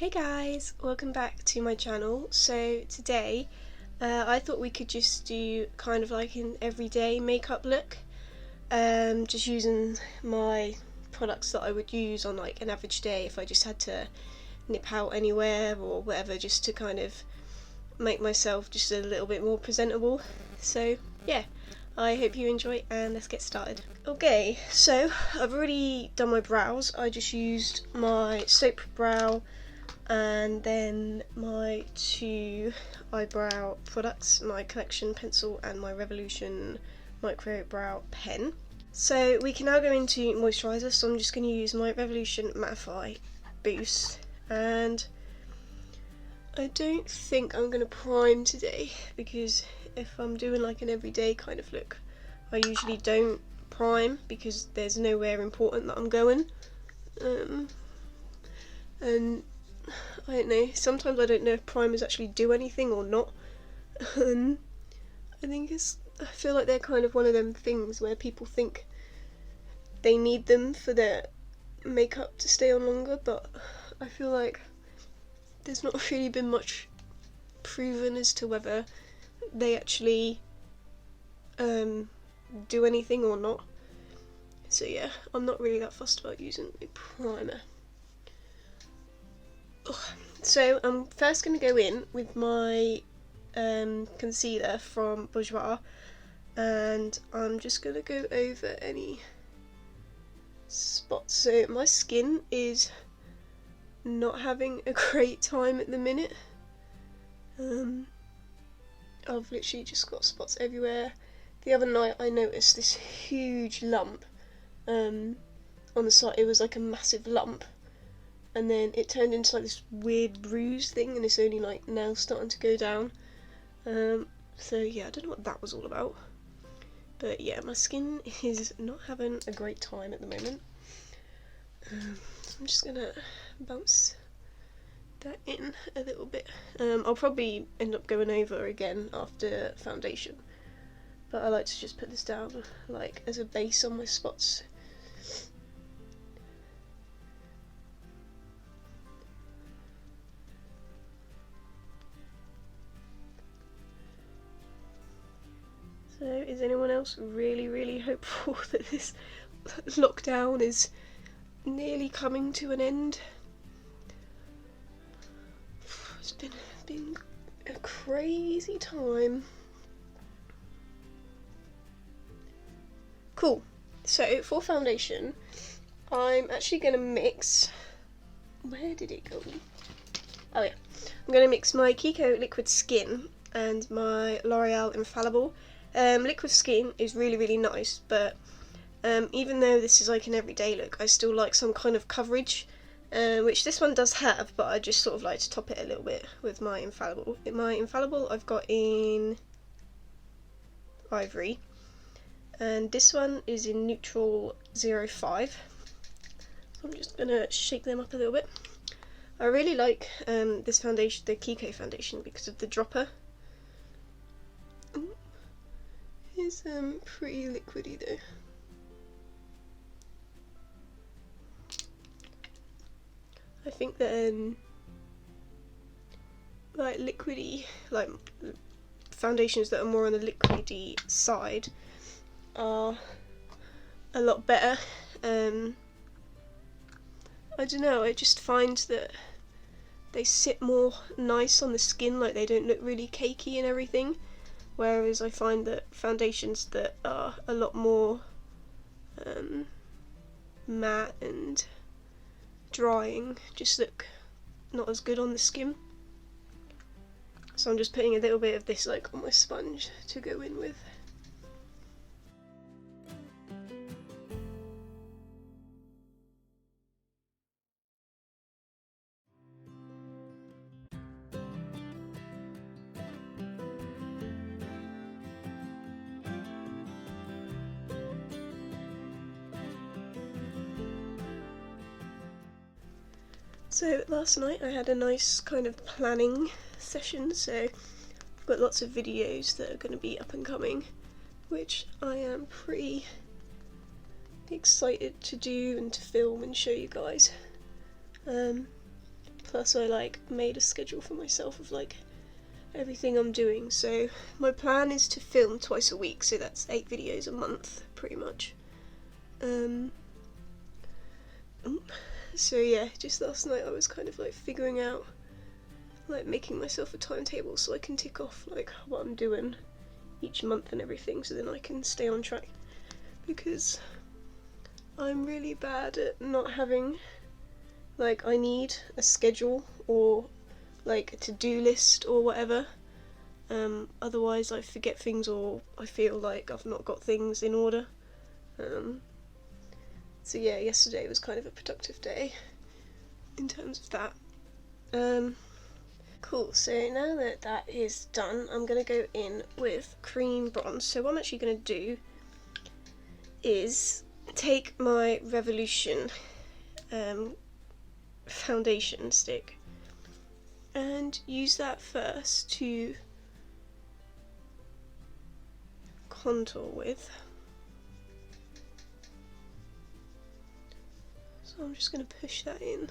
Hey guys, welcome back to my channel. So today I thought we could just do kind of like an everyday makeup look, just using my products that I would use on like an average day if I just had to nip out anywhere or whatever, just to kind of make myself just a little bit more presentable. So yeah, I hope you enjoy and let's get started. Okay, so I've already done my brows. I just used my soap brow and then my two eyebrow products, my collection pencil and my Revolution micro brow pen. So we can now go into moisturiser, so I'm just going to use my Revolution Mattify Boost, and I don't think I'm going to prime today because if I'm doing like an everyday kind of look, I usually don't prime because there's nowhere important that I'm going, and I don't know, sometimes I don't know if primers actually do anything or not. I feel like they're kind of one of them things where people think they need them for their makeup to stay on longer, but I feel like there's not really been much proven as to whether they actually do anything or not. So yeah, I'm not really that fussed about using a primer. So I'm first going to go in with my concealer from Bourjois, and I'm just going to go over any spots. So my skin is not having a great time at the minute. I've literally just got spots everywhere. The other night I noticed this huge lump on the side. It was like a massive lump, and then it turned into like this weird bruise thing, and it's only like now starting to go down. So yeah, I don't know what that was all about, but yeah, my skin is not having a great time at the moment. I'm just gonna bounce that in a little bit. I'll probably end up going over again after foundation, but I like to just put this down like as a base on my spots. So is anyone else really hopeful that this lockdown is nearly coming to an end? It's been a crazy time. Cool. So for foundation, I'm actually going to mix, where did it go? Oh yeah, I'm going to mix my Kiko Liquid Skin and my L'Oreal Infallible. Liquid Skin is really nice, but even though this is like an everyday look, I still like some kind of coverage, which this one does have, but I just sort of like to top it a little bit with my Infallible. My Infallible I've got in Ivory, and this one is in Neutral 05. So I'm just going to shake them up a little bit. I really like this foundation, the Kiko foundation, because of the dropper. It's pretty liquidy though. I think that like liquidy, like foundations that are more on the liquidy side are a lot better. I don't know, I just find that they sit more nice on the skin, like they don't look really cakey and everything. Whereas I find that foundations that are a lot more matte and drying just look not as good on the skin. So I'm just putting a little bit of this like on my sponge to go in with. So last night I had a nice kind of planning session, so I've got lots of videos that are going to be up and coming, which I am pretty excited to do and to film and show you guys. Plus I like made a schedule for myself of like everything I'm doing. So my plan is to film twice a week, so that's 8 videos a month pretty much. So yeah, just last night I was kind of like figuring out, like making myself a timetable so I can tick off like what I'm doing each month and everything, so then I can stay on track, because I'm really bad at not having, like, I need a schedule or like a to-do list or whatever, otherwise I forget things or I feel like I've not got things in order. So yeah, yesterday was kind of a productive day in terms of that. Cool, so now that that is done, I'm going to go in with cream bronze. So what I'm actually going to do is take my Revolution foundation stick and use that first to contour with. So I'm just going to push that in.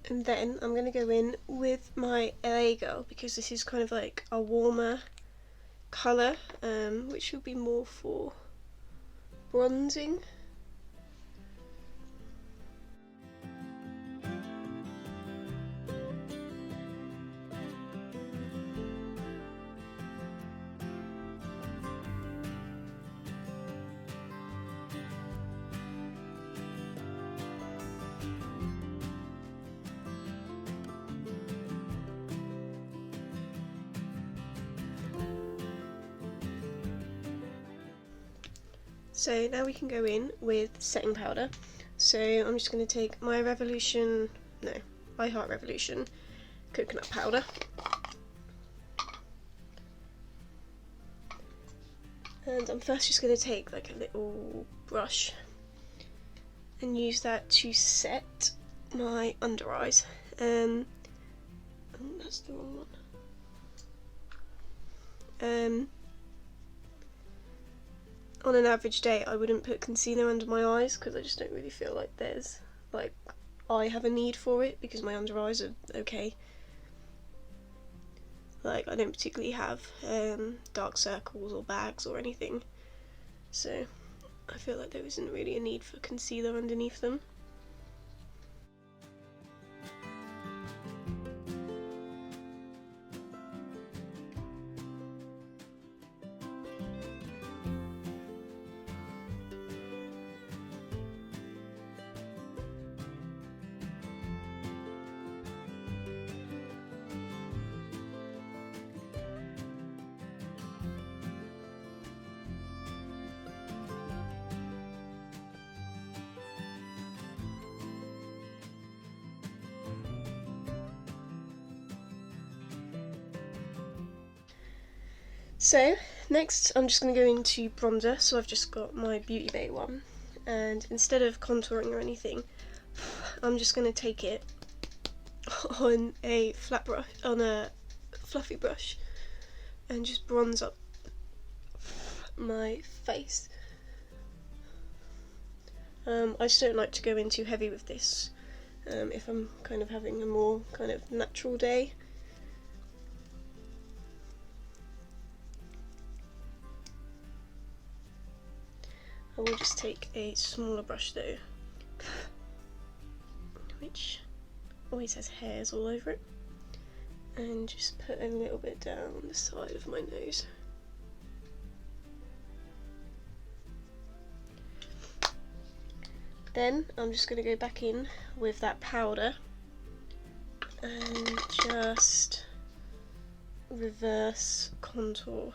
And then I'm going to go in with my LA Girl, because this is kind of like a warmer colour, which will be more for bronzing. So now we can go in with setting powder. So I'm just going to take my I Heart Revolution coconut powder. And I'm first just going to take like a little brush and use that to set my under eyes. Oh, that's the wrong one. On an average day I wouldn't put concealer under my eyes, because I just don't really feel like I have a need for it, because my under eyes are okay. Like, I don't particularly have dark circles or bags or anything, so I feel like there isn't really a need for concealer underneath them. So next I'm just going to go into bronzer. So I've just got my Beauty Bay one, and instead of contouring or anything, I'm just going to take it on a fluffy brush and just bronze up my face. I just don't like to go in too heavy with this if I'm kind of having a more kind of natural day. I will just take a smaller brush though, which always has hairs all over it, and just put a little bit down the side of my nose. Then I'm just going to go back in with that powder and just reverse contour.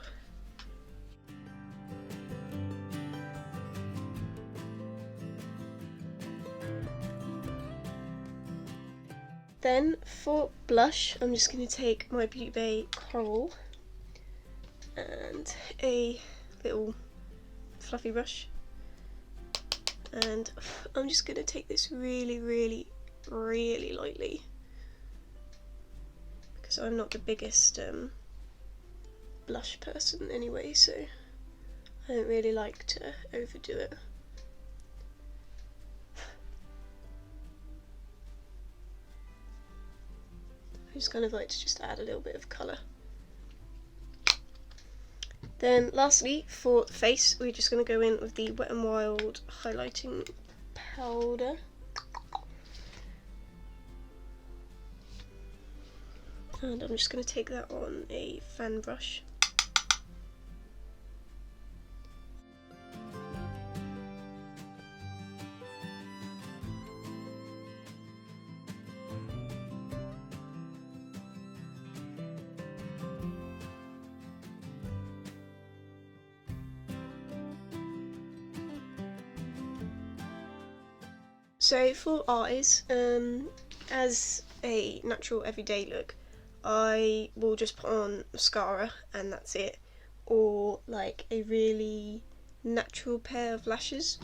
Then for blush, I'm just going to take my Beauty Bay Coral and a little fluffy brush, and I'm just going to take this really lightly, because I'm not the biggest blush person anyway, so I don't really like to overdo it. I just kind of like to just add a little bit of colour. Then lastly, for the face, we're just going to go in with the Wet n Wild highlighting powder. And I'm just going to take that on a fan brush. So for eyes, as a natural everyday look, I will just put on mascara and that's it, or like a really natural pair of lashes.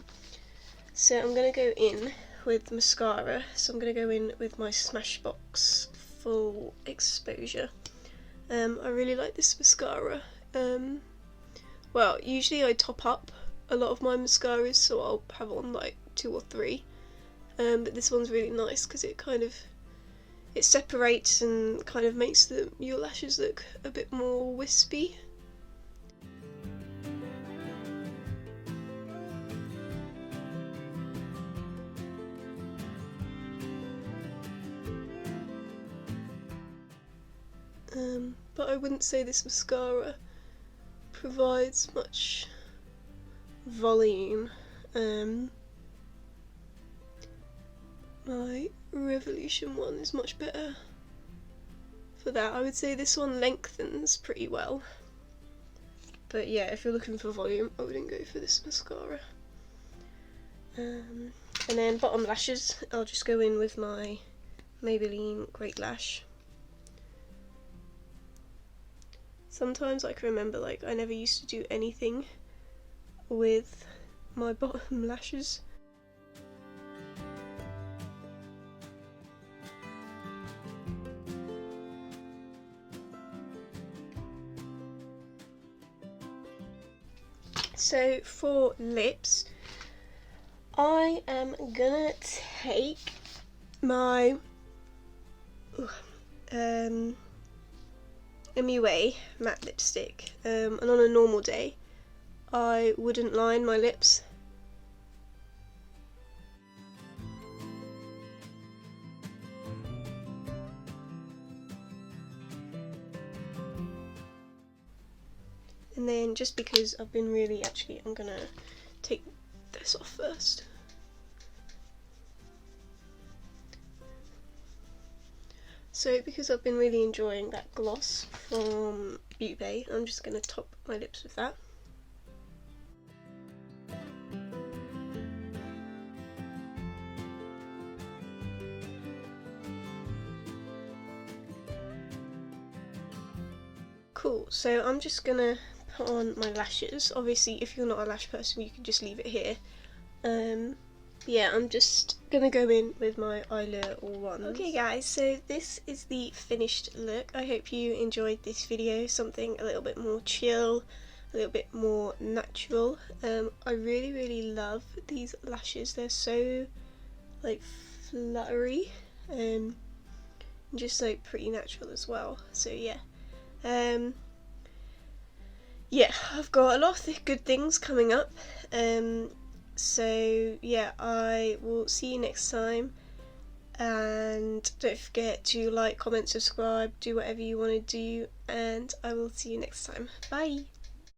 So I'm going to go in with mascara, so I'm going to go in with my Smashbox Full Exposure. I really like this mascara. Well, usually I top up a lot of my mascaras, so I'll have on like 2 or 3. But this one's really nice because it separates and kind of makes your lashes look a bit more wispy. But I wouldn't say this mascara provides much volume. My Revolution one is much better for that. I would say this one lengthens pretty well. But yeah, if you're looking for volume, I wouldn't go for this mascara. And then bottom lashes, I'll just go in with my Maybelline Great Lash. Sometimes I can remember like I never used to do anything with my bottom lashes. So for lips, I am gonna take my MUA matte lipstick, and on a normal day I wouldn't line my lips. And then just because I've been really, I'm gonna take this off first. So because I've been really enjoying that gloss from Beauty Bay, I'm just gonna top my lips with that. Cool, so I'm just gonna put on my lashes. Obviously if you're not a lash person you can just leave it here. Yeah, I'm just gonna go in with my Eylure All Ones. Okay guys, so this is the finished look. I hope you enjoyed this video, something a little bit more chill, a little bit more natural. I really love these lashes. They're so like fluttery and just like pretty natural as well. So yeah. Yeah, I've got a lot of good things coming up, so yeah, I will see you next time, and don't forget to like, comment, subscribe, do whatever you want to do, and I will see you next time. Bye!